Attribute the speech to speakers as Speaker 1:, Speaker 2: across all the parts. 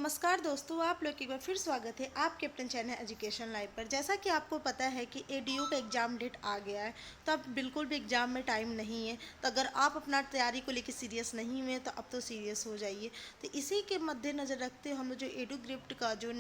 Speaker 1: नमस्कार दोस्तों, आप लोग एक बार फिर स्वागत है आपके अपने चैनल एजुकेशन लाइव पर। जैसा कि आपको पता है कि एडीयू का एग्ज़ाम डेट आ गया है, तो अब बिल्कुल भी एग्ज़ाम में टाइम नहीं है। तो अगर आप अपना तैयारी को लेकर सीरियस नहीं हुए तो अब तो सीरियस हो जाइए। तो इसी के मद्देनज़र रखते हुए हम लोग जो एडू गिफ्ट का जो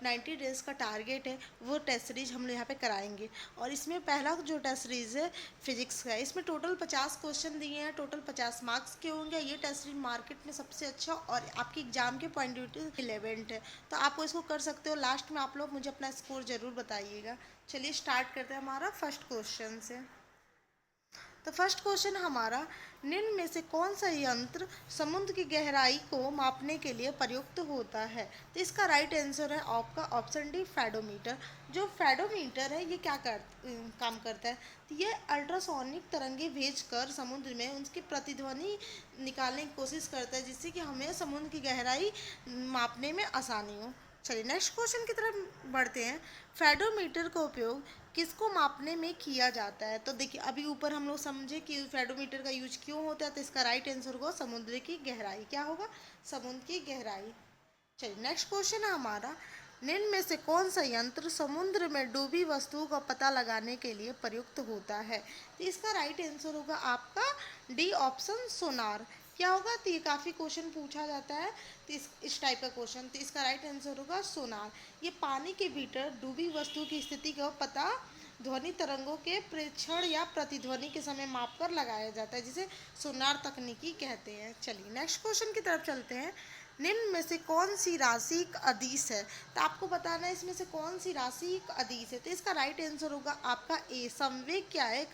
Speaker 1: 90 डेज़ का टारगेट है वो टेस्ट सीरीज हम लोग यहाँ पर कराएँगे। और इसमें पहला जो टेस्ट सीरीज है फिजिक्स का है। इसमें टोटल 50 क्वेश्चन दिए हैं, टोटल 50 मार्क्स के होंगे। ये टेस्ट सीरीज मार्केट में सबसे अच्छा और आपकी एग्ज़ाम के पॉइंट ऑफ व्यू रिलेवेंट है, तो आप इसको कर सकते हो। लास्ट में आप लोग मुझे अपना स्कोर ज़रूर बताइएगा। चलिए स्टार्ट करते हैं हमारा फर्स्ट क्वेश्चन से। तो फर्स्ट क्वेश्चन हमारा, निम्न में से कौन सा यंत्र समुद्र की गहराई को मापने के लिए प्रयुक्त होता है? तो इसका राइट आंसर है आपका ऑप्शन डी, फेडोमीटर। जो फेडोमीटर है ये क्या काम करता है? तो ये अल्ट्रासोनिक तरंगे भेजकर समुद्र में उनकी प्रतिध्वनि निकालने की कोशिश करता है, जिससे कि हमें समुद्र की गहराई मापने में आसानी हो। चलिए नेक्स्ट क्वेश्चन की तरफ बढ़ते हैं। फेडोमीटर का उपयोग किसको मापने में किया जाता है? तो देखिए अभी ऊपर हम लोग समझे कि फेडोमीटर का यूज क्यों होता है, तो इसका राइट आंसर होगा समुद्र की गहराई। क्या होगा? समुद्र की गहराई। चलिए नेक्स्ट क्वेश्चन है हमारा, निम्न में से कौन सा यंत्र समुद्र में डूबी वस्तुओं का पता लगाने के लिए प्रयुक्त होता है? तो इसका राइट आंसर होगा आपका डी ऑप्शन, सोनार। क्या होगा? तो ये काफ़ी क्वेश्चन पूछा जाता है, तो इस टाइप का क्वेश्चन, तो इसका राइट आंसर होगा सोनार। ये पानी के भीतर डूबी वस्तु की स्थिति का पता ध्वनि तरंगों के प्रेक्षण या प्रतिध्वनि के समय मापकर लगाया जाता है, जिसे सोनार तकनीकी कहते हैं। चलिए नेक्स्ट क्वेश्चन की तरफ चलते हैं। निम्न में से कौन सी राशि एक अदिश है? तो आपको बताना है इसमें से कौन सी राशि एक अदिश है। तो इसका राइट आंसर होगा आपका ए, संवेग क्या है?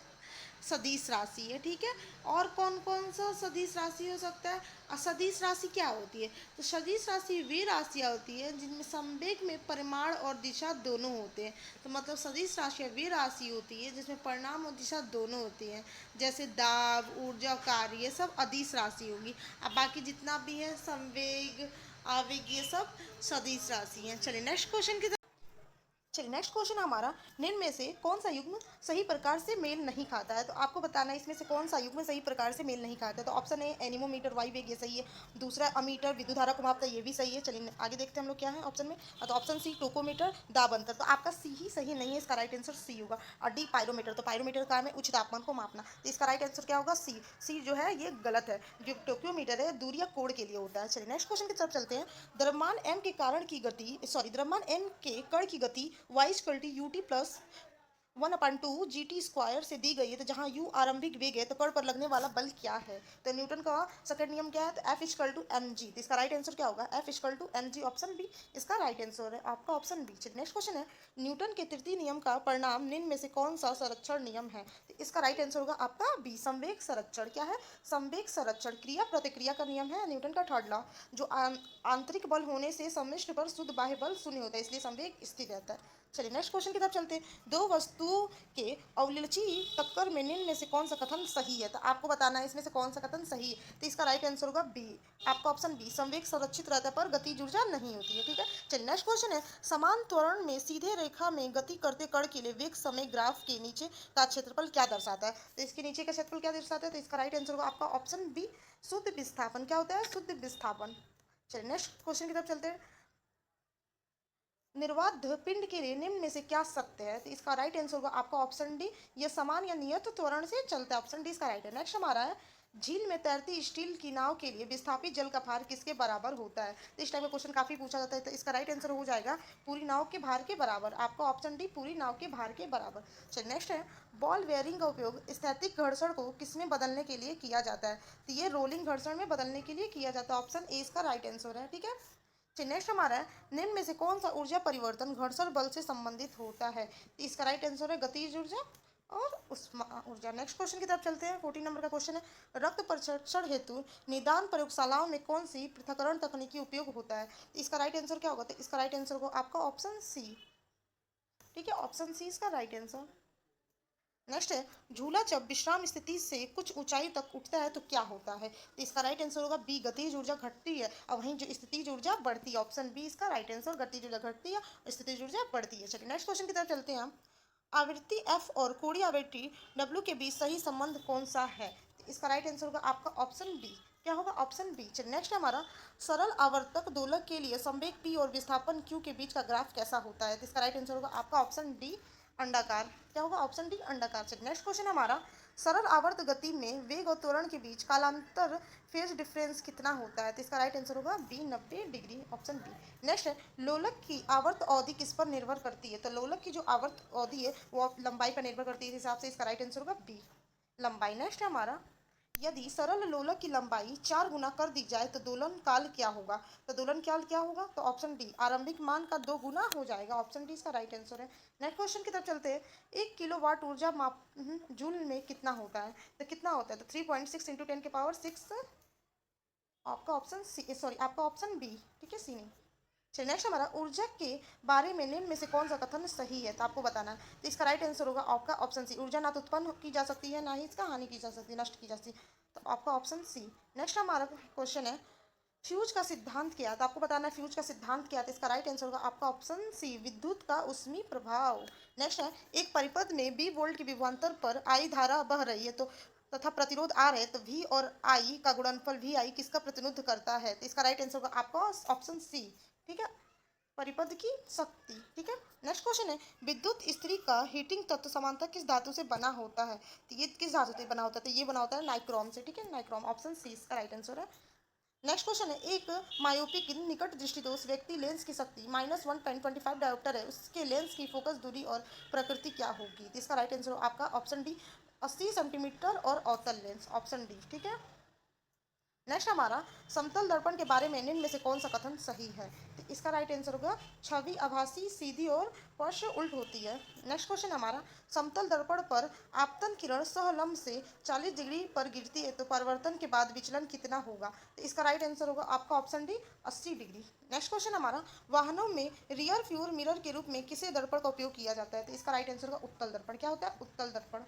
Speaker 1: सदिश राशि है, ठीक है। और कौन कौन सा सदिश राशि हो सकता है? सदिश राशि क्या होती है? तो सदिश राशि वे राशियाँ होती है जिनमें संवेग में परिमाण और दिशा दोनों होते हैं। तो मतलब सदिश राशियाँ वे राशि होती है जिसमें परिणाम और दिशा दोनों होती हैं, जैसे दाब, ऊर्जा, कार्य, ये सब अदिश राशि होगी। अब बाकी जितना भी है संवेग, आवेग, ये सब सदिश राशि हैं। चलिए नेक्स्ट क्वेश्चन की। चलिए नेक्स्ट क्वेश्चन हमारा, निम्न में से कौन सा युग्म सही प्रकार से मेल नहीं खाता है? तो आपको बताना है इसमें से कौन सा युग्म सही प्रकार से मेल नहीं खाता है। तो ऑप्शन ए एनीमोमीटर, वायु वेग, ये सही है। दूसरा अमीटर, विद्युत धारा को मापता है, ये भी सही है। चलिए आगे देखते हैं हम लोग क्या है ऑप्शन में। तो ऑप्शन सी टोकोमीटर, दाब अंतर। तो आपका सी ही सही नहीं है, इसका राइट आंसर सी होगा। और डी पायरोमीटर। तो पायरोमीटर का है उच्च तापमान को मापना, तो इसका राइट आंसर क्या होगा? सी। सी जो है ये गलत है। जो टोक्योमीटर है दूरी या कोण के लिए होता है। चलिए नेक्स्ट क्वेश्चन की तरफ चलते हैं। द्रव्यमान एम के कारण की गति, सॉरी, द्रव्यमान एम के कण की गति y equal to u t plus 1/2 g t square से दी गई है। तो जहाँ u आरंभिक वेग है तो कण पर लगने वाला बल क्या है? तो न्यूटन का सेकंड नियम क्या है? तो F equal to m g. तो इसका राइट आंसर क्या होगा? F equal to m g, option B इसका राइट आंसर है, आपका ऑप्शन बी। चलिए नेक्स्ट क्वेश्चन है, न्यूटन के तृतीय नियम का परिणाम निम्न में से कौन सा संरक्षण नियम है? तो इसका राइट आंसर होगा आपका बी, संवेग संरक्षण। क्या है? संवेग संरक्षण, क्रिया प्रतिक्रिया का नियम है न्यूटन का थर्ड लॉ। जो आंतरिक बल होने से सम्मिश्र पर शुद्ध बाह्य बल शून्य होता है, इसलिए संवेग स्थिर रहता है। चलिए नेक्स्ट क्वेश्चन की तरफ चलते हैं। दो वस्तुओं के अवलिलची टक्कर में निम्न में से कौन सा कथन सही है? तो आपको बताना है इसमें से कौन सा कथन सही है। तो इसका राइट आंसर होगा बी, आपका ऑप्शन बी, संवेग संरक्षित रहता है पर गतिज ऊर्जा नहीं होती है, ठीक है। चलिए नेक्स्ट क्वेश्चन है, समान त्वरण में सीधे रेखा में गति करते कण के लिए वेग समय ग्राफ के नीचे का क्षेत्रफल क्या दर्शाता है? तो इसके नीचे का क्षेत्रफल क्या दर्शाता है? तो इसका राइट आंसर होगा आपका ऑप्शन बी, शुद्ध विस्थापन। क्या होता है? शुद्ध विस्थापन। चलिए नेक्स्ट क्वेश्चन की तरफ चलते हैं। निर्वात पिंड के लिए निम्न में से क्या सत्य है? तो इसका राइट आंसर होगा आपका ऑप्शन डी, यह समान या नियत त्वरण से चलता है, ऑप्शन डी इसका राइट है। नेक्स्ट हमारा है, झील में तैरती स्टील की नाव के लिए विस्थापित जल का भार किसके बराबर होता है? तो इस टाइप का क्वेश्चन काफी पूछा जाता है, तो इसका राइट आंसर हो जाएगा पूरी नाव के भार के बराबर, आपका ऑप्शन डी पूरी नाव के भार के बराबर। चलिए नेक्स्ट है, बॉल बेयरिंग का उपयोग स्थैतिक घर्षण को किसमें बदलने के लिए किया जाता है? तो ये रोलिंग घर्षण में बदलने के लिए किया जाता है, ऑप्शन ए इसका राइट आंसर है, ठीक है। चलिए नेक्स्ट हमारा है, निम्न में से कौन सा ऊर्जा परिवर्तन घर्षण बल से संबंधित होता है? तो इसका राइट आंसर है गतिज ऊर्जा और उष्मा ऊर्जा। नेक्स्ट क्वेश्चन की तरफ चलते हैं। 14 नंबर का क्वेश्चन है, रक्त परीक्षण हेतु निदान प्रयोगशालाओं में कौन सी पृथक्करण तकनीकी उपयोग होता है? तो इसका राइट आंसर क्या होगा? तो इसका राइट आंसर होगा आपका ऑप्शन सी, ठीक है, ऑप्शन सी इसका राइट आंसर। नेक्स्ट है, झूला जब विश्राम स्थिति से कुछ ऊंचाई तक उठता है तो क्या होता है? तो इसका राइट आंसर होगा बी, गतिज ऊर्जा घटती है और वहीं जो स्थितिज ऊर्जा बढ़ती है, ऑप्शन बी इसका राइट आंसर, गतिज ऊर्जा घटती है और स्थितिज ऊर्जा बढ़ती है। चलिए नेक्स्ट क्वेश्चन की तरफ चलते हैं हम। आवृत्ति एफ और कोणीय आवृत्ति डब्ल्यू के बीच सही संबंध कौन सा है? तो इसका राइट आंसर होगा आपका ऑप्शन बी, क्या होगा ऑप्शन बी। चलिए नेक्स्ट है हमारा, सरल आवर्तक दोलक के लिए संवेग पी और विस्थापन क्यू के बीच का ग्राफ कैसा होता है? तो इसका राइट आंसर होगा आपका ऑप्शन डी, अंडाकार। क्या होगा ऑप्शन डी, अंडाकार। चलिए नेक्स्ट क्वेश्चन हमारा, सरल आवर्त गति में वेग और त्वरण के बीच कालांतर फेज डिफरेंस कितना होता है? तो इसका राइट आंसर होगा B, 90 degree, option B. Next है, लोलक की आवर्त अवधि किस पर निर्भर करती है? तो लोलक की जो आवर्त अवधि है वो लंबाई पर निर्भर करती है, इस हिसाब से इसका राइट आंसर होगा बी, लंबाई। नेक्स्ट है हमारा, यदि सरल लोलक की लंबाई 4 गुना कर दी जाए तो दोलन काल क्या होगा? तो दोलन काल क्या होगा? तो ऑप्शन डी, आरंभिक मान का 2 गुना हो जाएगा, ऑप्शन डी इसका राइट आंसर है। नेक्स्ट क्वेश्चन की तरफ चलते हैं, 1 किलोवाट ऊर्जा माप जूल में कितना होता है? तो कितना होता है? तो 3.6 इंटू 10 की पावर 6, आपका ऑप्शन सी, सॉरी आपका ऑप्शन बी, ठीक है, सी नहीं। चलिए नेक्स्ट हमारा, ऊर्जा के बारे में निम्न में से कौन सा कथन सही है? तो आपको बताना है। तो इसका राइट आंसर होगा आपका ऑप्शन सी, ऊर्जा ना तो उत्पन्न की जा सकती है, ना ही इसका हानि की जा सकती है, नष्ट की जा सकती है, तो आपका ऑप्शन सी। नेक्स्ट हमारा क्वेश्चन है, फ्यूज का सिद्धांत क्या है? तो आपको बताना है फ्यूज का सिद्धांत क्या है। तो इसका राइट आंसर होगा आपका ऑप्शन सी, विद्युत का उष्मी प्रभाव। नेक्स्ट है, एक परिपथ में बी वोल्ट की विभवांतर पर आई धारा बह रही है तो तथा प्रतिरोध आर है, तो वी और आई का गुणनफल वी आई किसका प्रतिनिधित्व करता है? तो इसका राइट आंसर होगा आपका ऑप्शन सी, ठीक है, परिपथ की शक्ति, ठीक है। नेक्स्ट क्वेश्चन है, विद्युत स्त्री का हीटिंग तत्व समानतः किस धातु से बना होता है? तो ये किस धातु से बना होता है? तो ये बना होता है नाइक्रोम से, ठीक है, नाइक्रोम, ऑप्शन सी इसका राइट आंसर है। नेक्स्ट क्वेश्चन है, एक मायोपिक निकट दृष्टिदोष व्यक्ति लेंस की शक्ति -1.25 डायोप्टर है, उसके लेंस की फोकस दूरी और प्रकृति क्या होगी? तो इसका राइट आंसर आपका ऑप्शन डी, 80 सेंटीमीटर और अवतल लेंस, ऑप्शन डी, ठीक है। नेक्स्ट हमारा, समतल दर्पण के बारे में निम्न में से कौन सा कथन सही है? तो इसका राइट आंसर होगा, छवि आभासी, सीधी और स्पर्श उल्ट होती है। नेक्स्ट क्वेश्चन हमारा, समतल दर्पण पर आपतन किरण सहलंब से 40 डिग्री पर गिरती है तो परिवर्तन के बाद विचलन कितना होगा? तो इसका राइट आंसर होगा आपका option D, 80 degree. Next question हमारा, वाहनों में रियर व्यू मिरर के रूप में किसे दर्पण का उपयोग किया जाता है? तो इसका राइट आंसर होगा उत्तल दर्पण। क्या होता है? उत्तल दर्पण।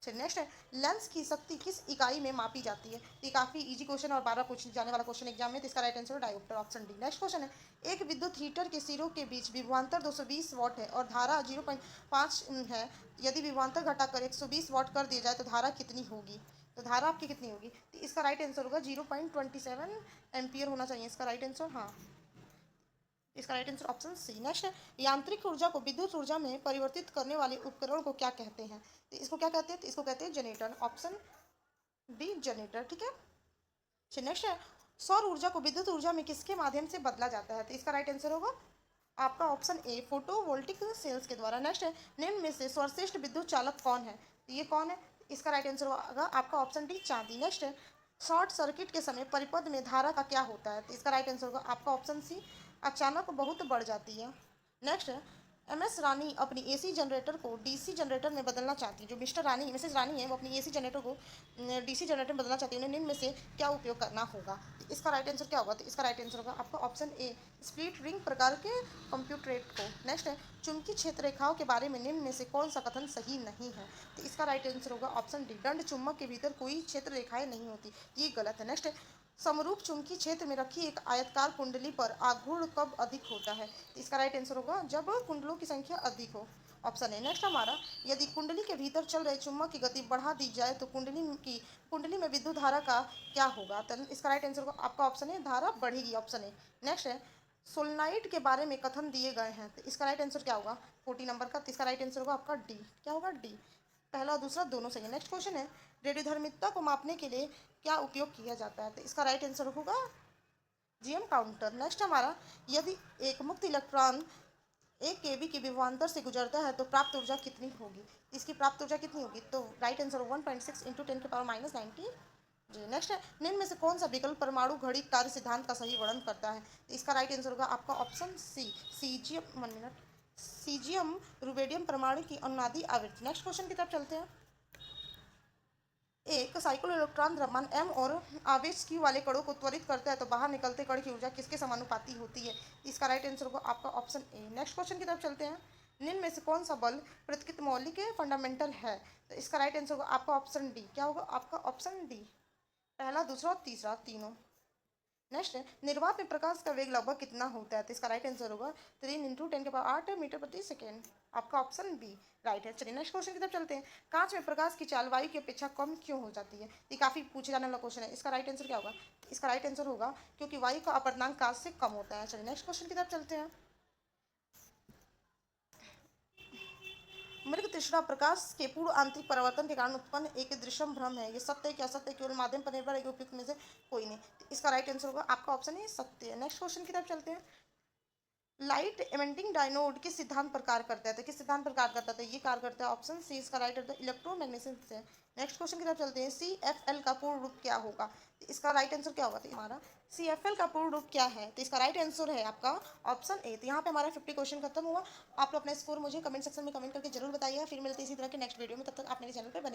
Speaker 1: चलिए नेक्स्ट है, लेंस की शक्ति किस इकाई में मापी जाती है? तो ये काफी इजी क्वेश्चन और बार बार पूछ जाने वाला क्वेश्चन एग्जाम में, तो इसका right answer dioptre, option D. Next question है, एक विद्युत हीटर के सिरों के बीच विभवांतर 220 वाट है और धारा 0.5 है, यदि विभवांतर घटाकर 120 वाट कर दिया जाए तो धारा कितनी होगी? तो धारा आपकी कितनी होगी? तो इसका राइट आंसर होगा 0.27 एम्पियर होना चाहिए, इसका राइट आंसर, हाँ, इसका right answer option C. Next है, यांत्रिक ऊर्जा को विद्युत ऊर्जा में परिवर्तित करने वाले उपकरण को क्या कहते हैं? तो इसको क्या कहते हैं? तो इसको कहते हैं जनरेटर, ऑप्शन डी, जनरेटर, ठीक है। चलिए नेक्स्ट है, सौर ऊर्जा को विद्युत ऊर्जा में किसके माध्यम से बदला जाता है? तो इसका राइट आंसर होगा आपका ऑप्शन ए, फोटोवोल्टिक सेल्स के द्वारा। नेक्स्ट है, निम्न में से सर्वश्रेष्ठ विद्युत चालक कौन है? तो ये कौन है? इसका राइट आंसर होगा आपका ऑप्शन डी, चांदी। नेक्स्ट है, शॉर्ट सर्किट के समय परिपथ में धारा का क्या होता है? तो इसका राइट आंसर होगा आपका ऑप्शन सी, अचानक बहुत बढ़ जाती है। नेक्स्ट है, MS रानी अपनी AC जनरेटर को DC जनरेटर में बदलना चाहती है, जो मिसेस रानी है वो अपनी AC जनरेटर को DC जनरेटर में बदलना चाहती है, उन्हें निम्न में से क्या उपयोग करना होगा? तो इसका राइट आंसर क्या होगा? तो इसका राइट आंसर होगा आपका ऑप्शन ए, स्प्लिट रिंग प्रकार के कंप्यूटरेट को। नेक्स्ट है, चुंबकीय क्षेत्र रेखाओं के बारे में निम्न में से कौन सा कथन सही नहीं है? तो इसका राइट आंसर होगा ऑप्शन डी, दंड चुंबक के भीतर कोई क्षेत्र रेखाएं नहीं होती, ये गलत है। नेक्स्ट है, समरूप चुंबकीय क्षेत्र में रखी एक आयताकार कुंडली पर आघूर्ण कब अधिक होता है? तो इसका राइट आंसर होगा जब कुंडलों की संख्या अधिक हो, ऑप्शन है। नेक्स्ट हमारा, यदि कुंडली के भीतर चल रहे चुंबक की गति बढ़ा दी जाए तो कुंडली में विद्युत धारा का क्या होगा? तो इसका राइट आंसर होगा आपका ऑप्शन है, धारा बढ़ेगी, ऑप्शन है। नेक्स्ट है, सोलनाइट के बारे में कथन दिए गए हैं, तो इसका राइट आंसर क्या होगा? 40 नंबर का। तो इसका राइट आंसर होगा आपका डी। क्या होगा? डी, पहला और दूसरा दोनों सही है। नेक्स्ट क्वेश्चन है, रेडियोधर्मिता को मापने के लिए क्या उपयोग किया जाता है? तो इसका राइट आंसर होगा GM काउंटर। नेक्स्ट हमारा, यदि एक मुक्त इलेक्ट्रॉन 1 kV की विभवांतर से गुजरता है तो प्राप्त ऊर्जा कितनी होगी? इसकी प्राप्त ऊर्जा कितनी होगी? तो राइट आंसर 1.6 इंटू 10 की पावर -90 जी। नेक्स्ट है, निम्न में से कौन सा विकल्प परमाणु घड़ी कार्य सिद्धांत का सही वर्णन करता है? तो इसका राइट आंसर होगा आपका option C, caesium, 1 minute, caesium rubidium परमाणु की अनुनादी आवृत्ति। नेक्स्ट क्वेश्चन की तरफ चलते हैं, एक साइक्लो इलेक्ट्रॉन द्रव्यमान m और आवेश q वाले कणों को त्वरित करता है तो बाहर निकलते कण की ऊर्जा किसके समानुपाती होती है? इसका राइट आंसर होगा आपका ऑप्शन ए। नेक्स्ट क्वेश्चन की तरफ चलते हैं, निम्न में से कौन सा बल प्रतिकृत मौलिक फंडामेंटल है? तो इसका राइट आंसर होगा आपका ऑप्शन डी। क्या होगा? आपका ऑप्शन डी, पहला, दूसरा और तीसरा, तीनों। नेक्स्ट है, निर्वात में प्रकाश का वेग लगभग कितना होता है? तो इसका राइट आंसर होगा 3 × 10⁸ मीटर प्रति सेकेंड। आपका ऑप्शन बी राइट है। चलिए नेक्स्ट क्वेश्चन की तरफ चलते हैं। कांच में प्रकाश की चाल वायु की अपेक्षा कम क्यों हो जाती है? ये काफी पूछे जाने वाला क्वेश्चन है। इसका राइट आंसर क्या होगा? इसका राइट आंसर होगा क्योंकि वायु का अपवर्तनांक कांच से कम होता है। चलिए नेक्स्ट क्वेश्चन की तरफ चलते हैं। मृग तृष्णा प्रकाश के पूर्ण आंतरिक परावर्तन के कारण उत्पन्न एक दृश्यम भ्रम है। ये सत्य है क्या असत्य है? केवल माध्यम पर निर्भर है कि उपयुक्त में से कोई नहीं। तो इसका राइट आंसर होगा आपका ऑप्शन है सत्य है। नेक्स्ट क्वेश्चन की तरफ चलते हैं। लाइट एमिटिंग डायोड किस सिद्धांत पर कार्य करता है? तो किस सिद्धांत पर कार्य करता है? तो ये कार्य करता है ऑप्शन सी इसका राइट आंसर इलेक्ट्रोमैग्नेटिज्म से। नेक्स्ट क्वेश्चन की तरफ चलते हैं। सी एफ एल का पूर्ण रूप क्या होगा? तो इसका राइट आंसर क्या होगा? तो हमारा सी एफ एल का पूर्ण रूप क्या है? तो इसका राइट आंसर है आपका ऑप्शन ए। तो यहाँ पे हमारा 50 क्वेश्चन खत्म हुआ। आप लोग अपना स्कोर मुझे कमेंट सेक्शन में कमेंट करके जरूर बताइए। फिर मिलते हैं इसी तरह के नेक्स्ट वीडियो में। तब तक आप मेरे चैनल पर बने